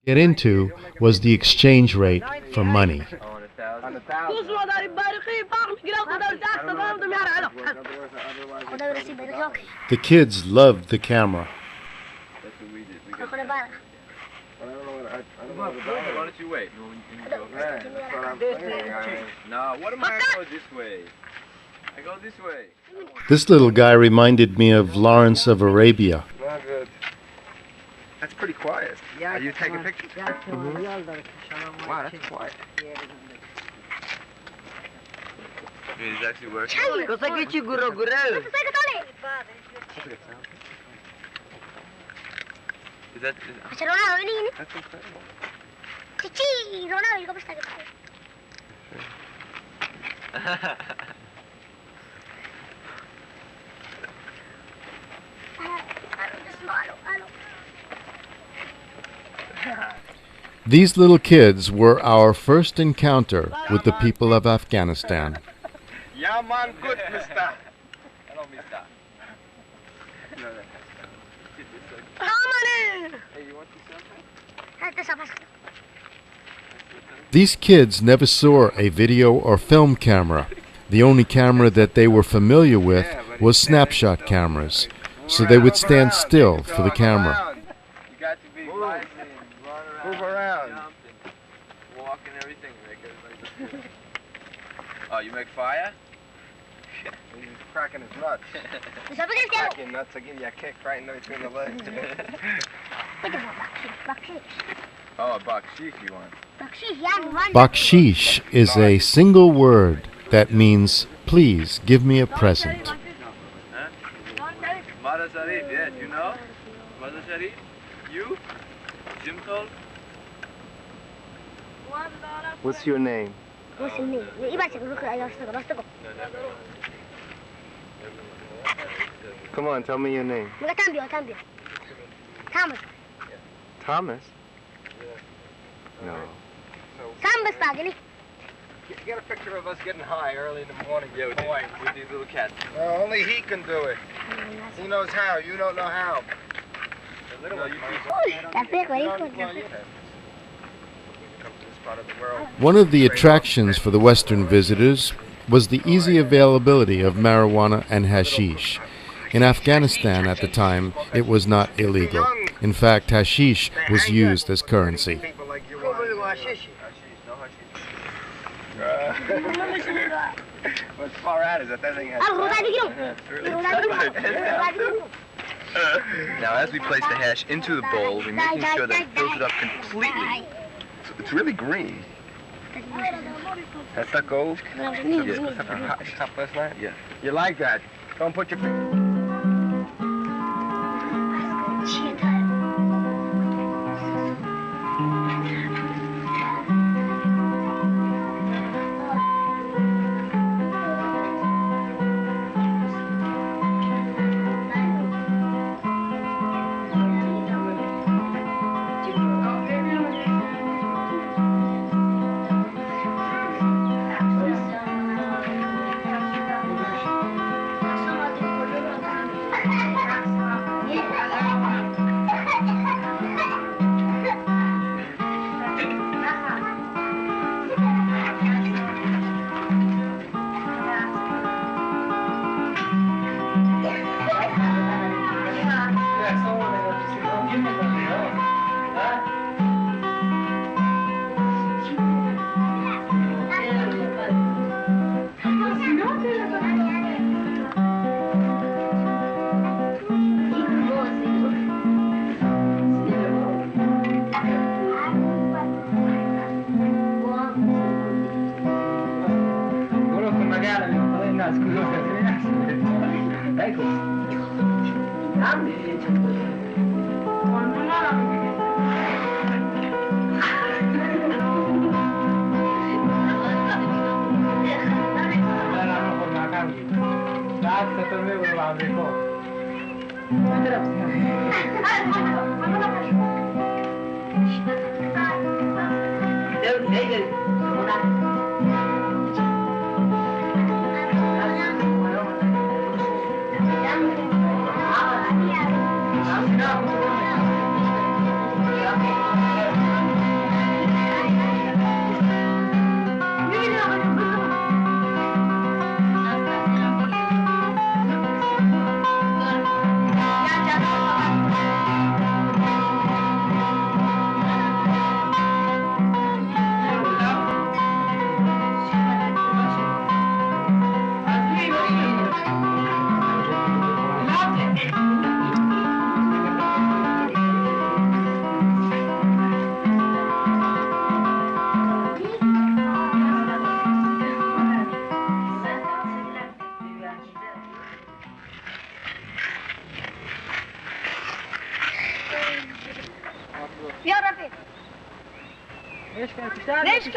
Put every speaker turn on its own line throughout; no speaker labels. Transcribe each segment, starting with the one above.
get into was the exchange rate for money. The kids loved the camera.
Why don't you wait? No, what am I going to go this way? I go this way.
This little guy reminded me of Lawrence of Arabia.
Not good. That's pretty quiet. Are you taking pictures? Wow, that's quiet. It is actually working. Is that... That's incredible.
These little kids were our first encounter with the people of Afghanistan.
Yeah, man, good, mister. Hello, mister.
These kids never saw a video or film camera. The only camera that they were familiar with was snapshot cameras, so they would stand still for the camera.
You got to be move around, walk and everything. Oh, you make fire? He's cracking his nuts. Cracking nuts, I give you a kick right in between the legs. Oh, bakshish you want?
Bakshish is a single word that means, please give me a present.
Mother Sharif, yes, you know? Mother Sharif? You? Jim told? What's your name? Come on, tell me your name.
Thomas.
Thomas? No. Get a picture of us getting high early in the morning. Yeah, with these little cats. Only he can do it. He knows how. You don't know how.
One of the attractions for the Western visitors was the easy availability of marijuana and hashish. In Afghanistan at the time, it was not illegal. In fact, hashish was used as currency.
What's far out is that thing has... Now, as we place the hash into the bowl, we're making sure that it fills it up completely. It's really green. That's that gold? Yeah. You like that? Don't put your...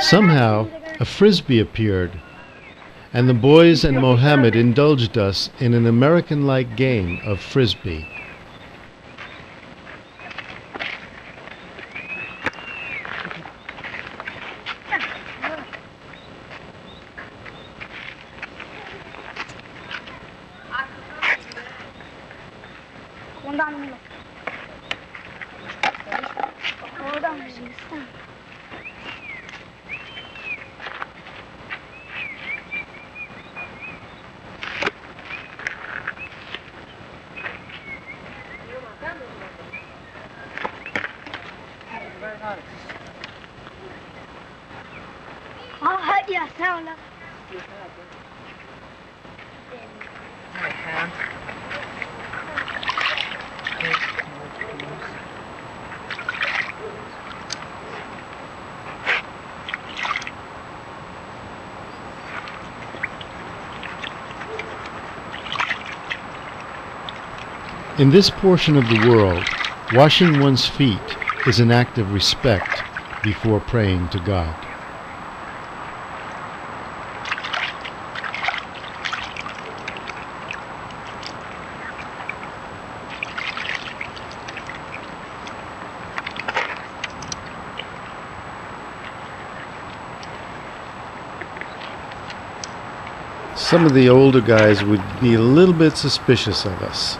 Somehow, a frisbee appeared, and the boys and Mohammed indulged us in an American-like game of frisbee. In this portion of the world, washing one's feet is an act of respect before praying to God. Some of the older guys would be a little bit suspicious of us.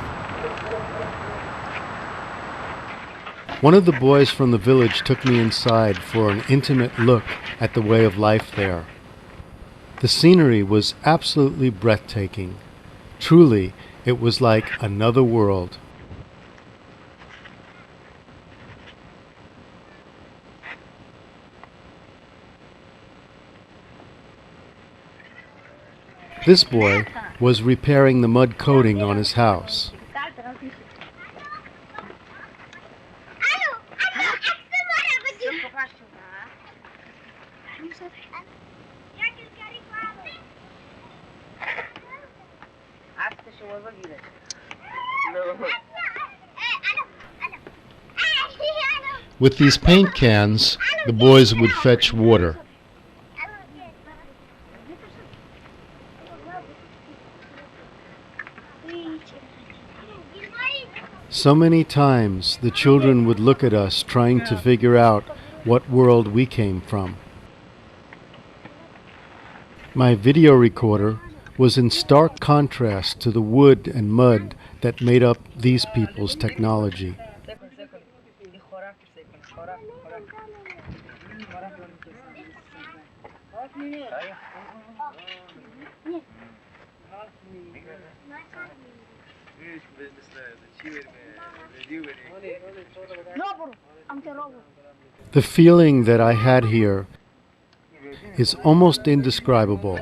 One of the boys from the village took me inside for an intimate look at the way of life there. The scenery was absolutely breathtaking. Truly, it was like another world. This boy was repairing the mud coating on his house. With these paint cans, the boys would fetch water. So many times the children would look at us trying to figure out what world we came from. My video recorder was in stark contrast to the wood and mud that made up these people's technology. The feeling that I had here is almost indescribable.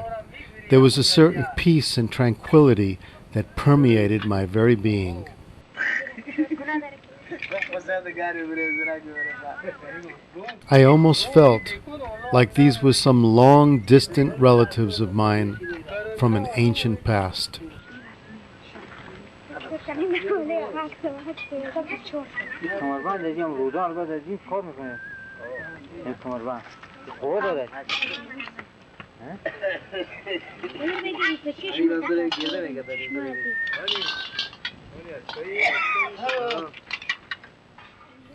There was a certain peace and tranquility that permeated my very being. I almost felt like these were some long distant relatives of mine from an ancient past.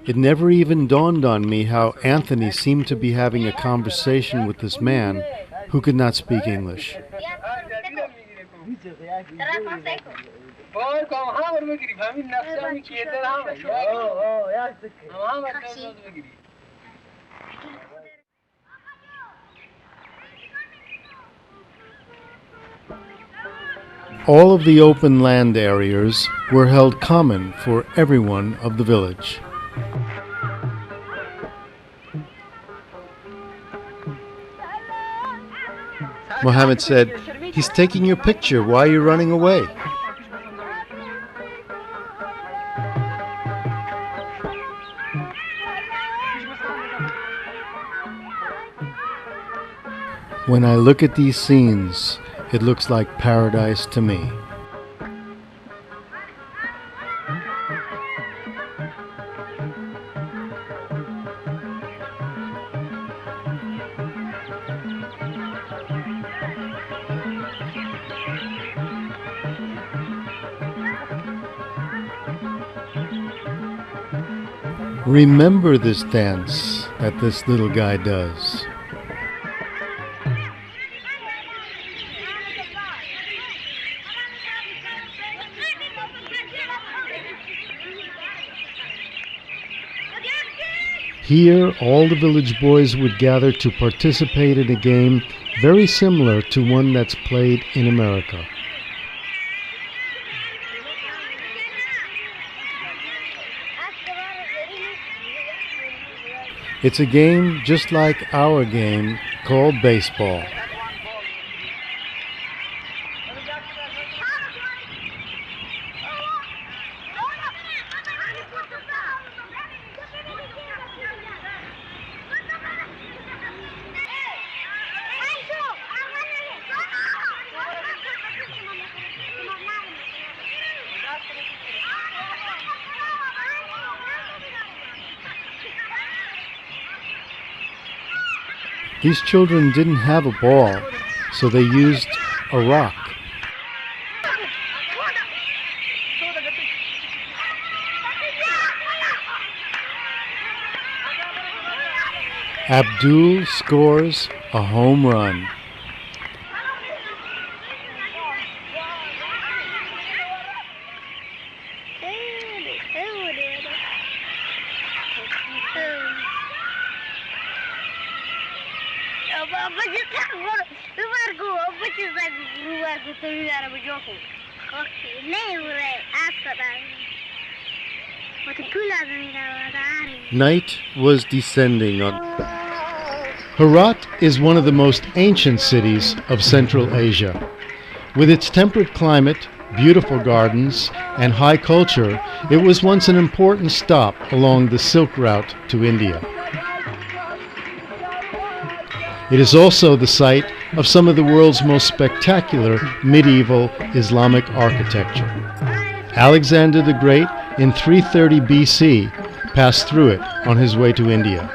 It never even dawned on me how Anthony seemed to be having a conversation with this man who could not speak English. All of the open land areas were held common for everyone of the village. Mohammed said, "He's taking your picture. Why are you running away?" When I look at these scenes, it looks like paradise to me. Remember this dance that this little guy does. Here, all the village boys would gather to participate in a game very similar to one that's played in America. It's a game just like our game called baseball. These children didn't have a ball, so they used a rock. Abdul scores a home run. Night was descending on. Herat is one of the most ancient cities of Central Asia. With its temperate climate, beautiful gardens, and high culture, it was once an important stop along the Silk Route to India. It is also the site of some of the world's most spectacular medieval Islamic architecture. Alexander the Great, in 330 BC, passed through it on his way to India.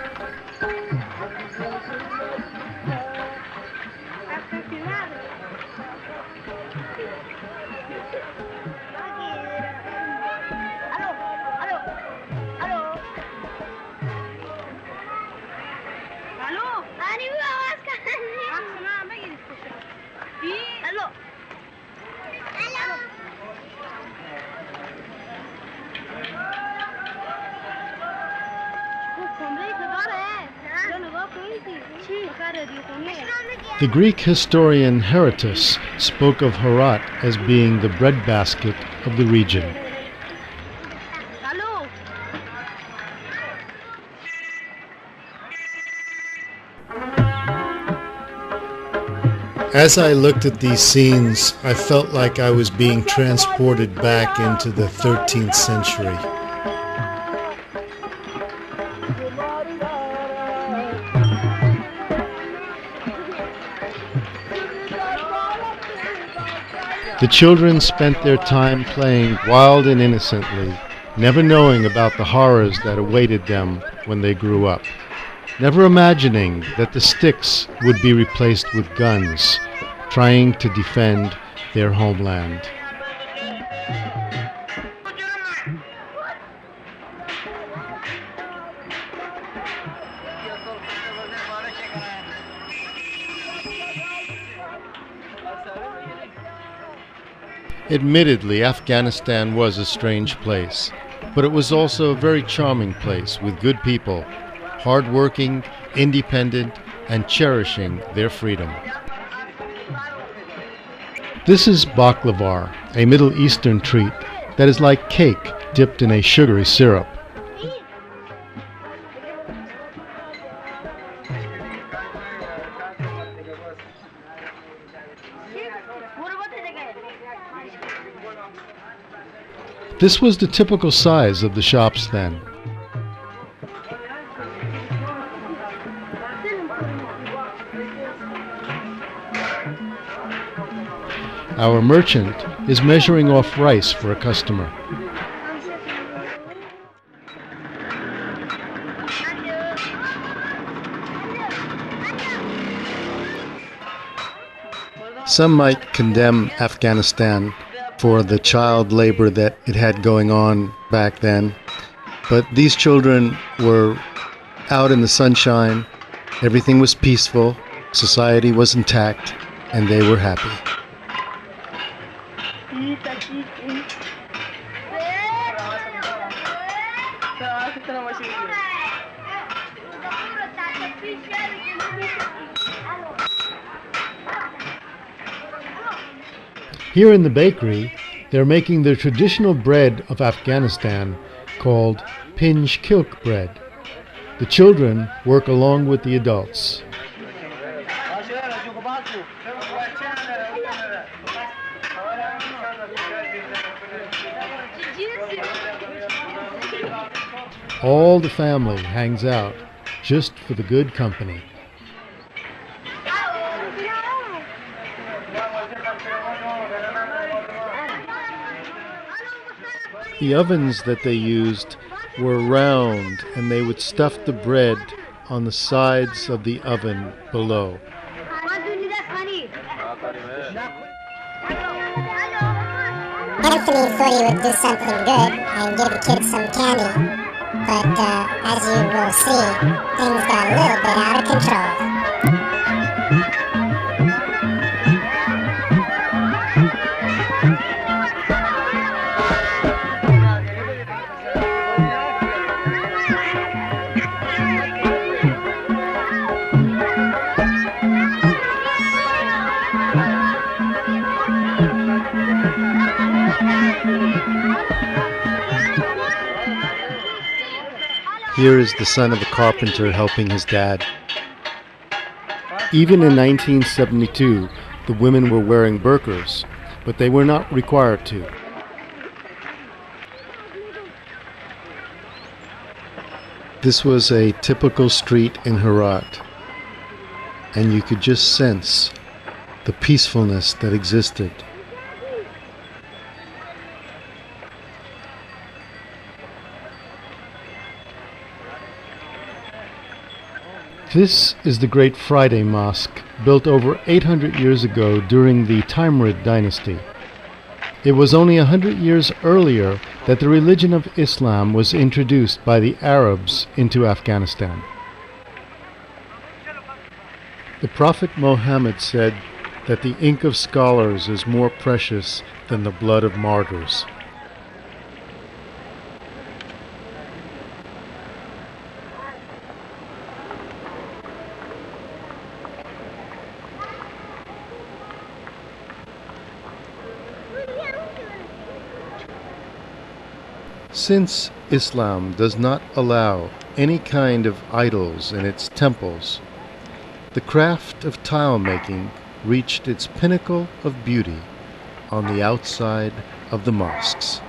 The Greek historian Herodotus spoke of Herat as being the breadbasket of the region. As I looked at these scenes, I felt like I was being transported back into the 13th century. The children spent their time playing wild and innocently, never knowing about the horrors that awaited them when they grew up, never imagining that the sticks would be replaced with guns, trying to defend their homeland. Admittedly, Afghanistan was a strange place, but it was also a very charming place with good people, hard-working, independent, and cherishing their freedom. This is baklavar, a Middle Eastern treat that is like cake dipped in a sugary syrup. This was the typical size of the shops then. Our merchant is measuring off rice for a customer. Some might condemn Afghanistan for the child labor that it had going on back then.
But these children were out in the sunshine, everything was peaceful, society was intact, and they were happy.
Here in the bakery, they're making the traditional bread of Afghanistan called pinch kilk bread. The children work along with the adults. All the family hangs out just for the good company.
The ovens that they used were round, and they would stuff the bread on the sides of the oven below.
Anthony thought he would do something good and give the kids some candy, but as you will see, things got a little bit out of control.
Here is the son of a carpenter helping his dad.
Even in 1972, the women were wearing burqas, but they were not required to.
This was a typical street in Herat, and you could just sense the peacefulness that existed.
This is the Great Friday Mosque, built over 800 years ago during the Timurid dynasty. It was only 100 years earlier that the religion of Islam was introduced by the Arabs into Afghanistan.
The Prophet Muhammad said that the ink of scholars is more precious than the blood of martyrs. Since Islam does not allow any kind of idols in its temples, the craft of tile making reached its pinnacle of beauty on the outside of the mosques.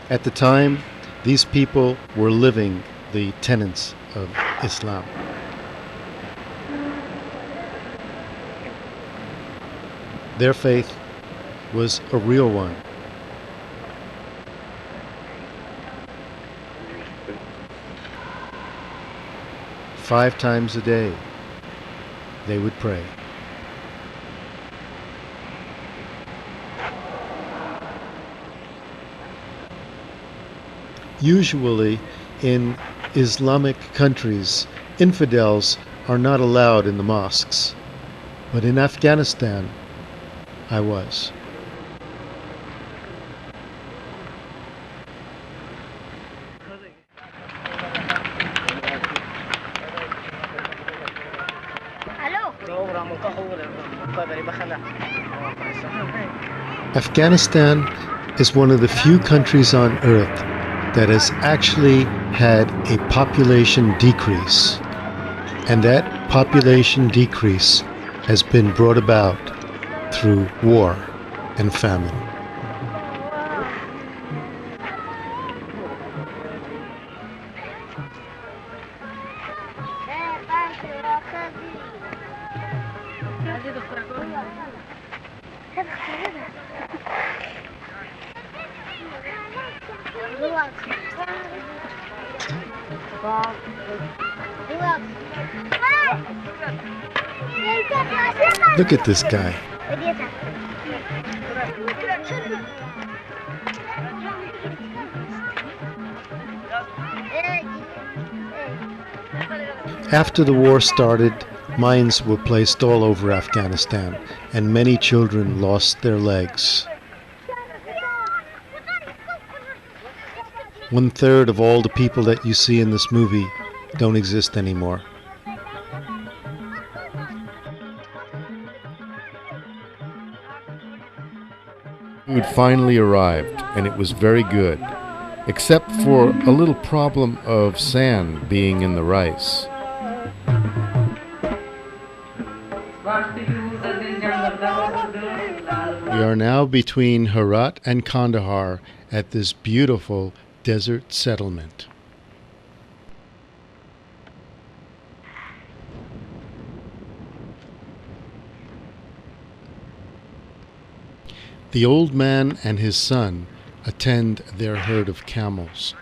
At the time, these people were living the tenets of Islam. Their faith was a real one. Five times a day, they would pray. Usually, in Islamic countries, infidels are not allowed in the mosques. But in Afghanistan, I was. Afghanistan is one of the few countries on earth that has actually had a population decrease. And that population decrease has been brought about through war and famine. Look at this guy. After the war started, mines were placed all over Afghanistan, and many children lost their legs. 1/3 of all the people that you see in this movie don't exist anymore.
Food finally arrived, and it was very good, except for a little problem of sand being in the rice.
We are now between Hirat and Kandahar at this beautiful desert settlement. The old man and his son attend their herd of camels.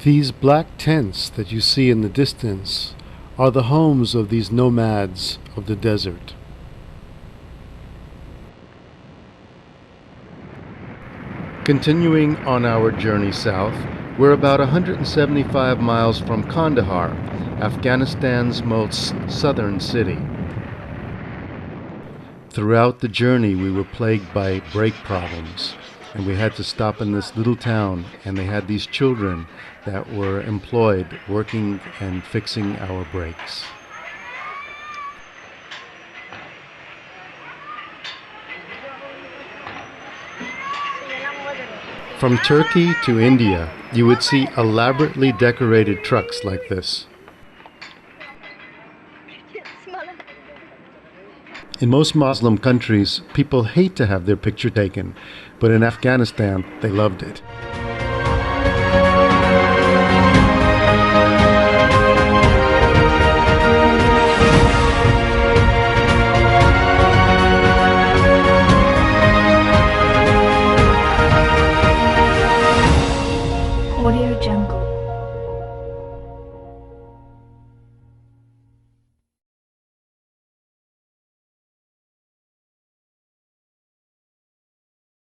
These black tents that you see in the distance are the homes of these nomads of the desert. Continuing on our journey south, we're about 175 miles from Kandahar, Afghanistan's most southern city. Throughout the journey, we were plagued by brake problems, and we had to stop in this little town, and they had these children that were employed working and fixing our brakes. From Turkey to India, you would see elaborately decorated trucks like this. In most Muslim countries, people hate to have their picture taken, but in Afghanistan, they loved it.
Audio Jungle.